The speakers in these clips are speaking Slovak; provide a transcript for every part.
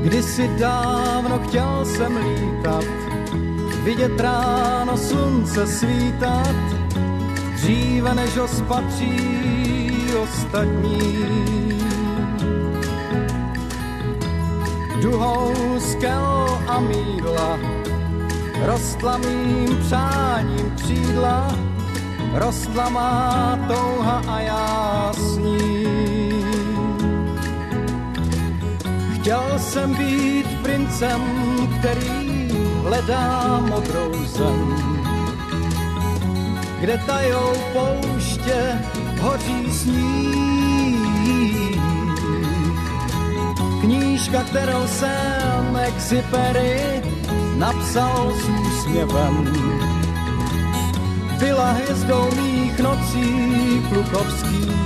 Kdysi dávno chtěl jsem lítat, vidět ráno slunce svítat, dříve než ho spatří ostatní. Duhou skel a mýdla rostla mým přáním křídla, rostla má touha a já s ní. Chtěl jsem být princem, který hledá modrou zem, kde tajou pouště hoří sníh. Knížka, kterou jsem Exupery napsal s úsměvem, byla hvězdou mých nocí plukovských.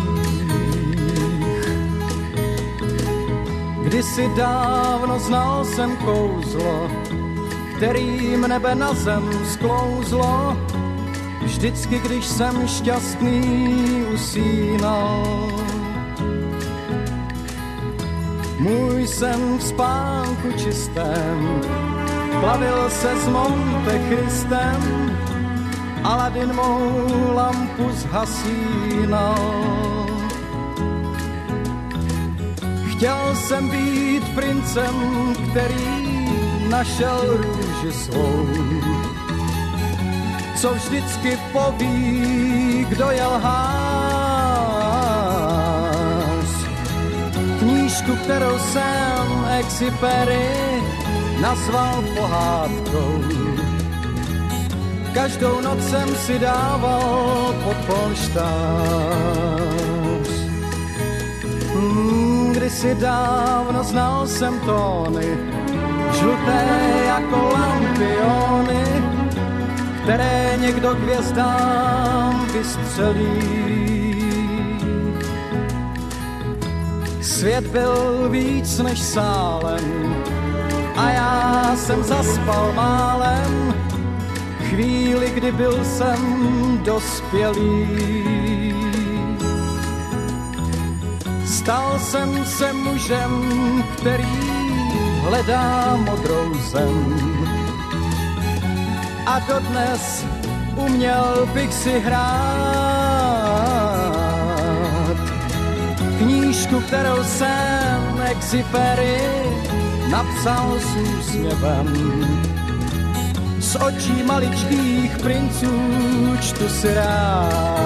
Kdysi dávno znal jsem kouzlo, kterým nebe na zem sklouzlo, vždycky, když jsem šťastný usínal. Můj sen v spánku čistém plavil se s Monte Christem, Aladin mou lampu zhasínal. Chtěl jsem být princem, který našel růži svou, co vždycky poví, kdo je lhář. Knížku, kterou jsem Exupery nazval pohádkou, každou noc jsem si dával pod polštář. Kdysi dávno znal jsem tóny, žluté jako lampiony, které někdo k hvězdám vystřelí. Svět byl víc než sálem a já jsem zaspal málem, chvíli, kdy byl jsem dospělý. Stal jsem se mužem, který hledá modrou zem, a dodnes uměl bych si hrát knížku, kterou jsem Exupery napsal s úsměvem. Z očí maličkých princů čtu si rád.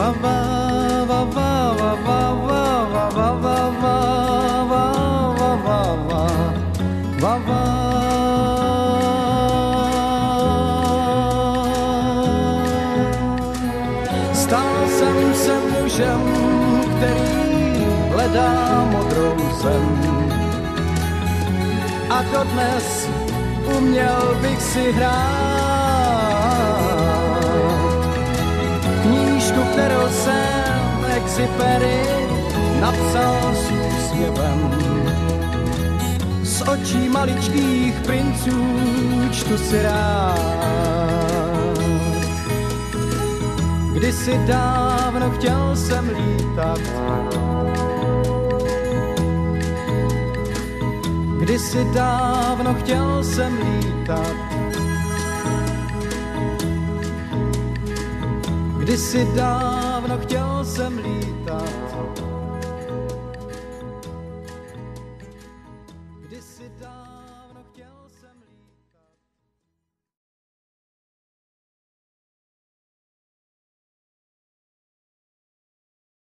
Va va va va va va va va va va va va va va. Stal jsem se mužem, který hledá modrou zem, a dodnes uměl bych si hrát knížku, kterou jsem Exupery napsal s úsměvem. Z očí maličkých princů čtu si rád. Kdysi dávno chtěl jsem lítat, kdysi dávno chtěl jsem lítat, kdysi dávno chtěl jsem lítat.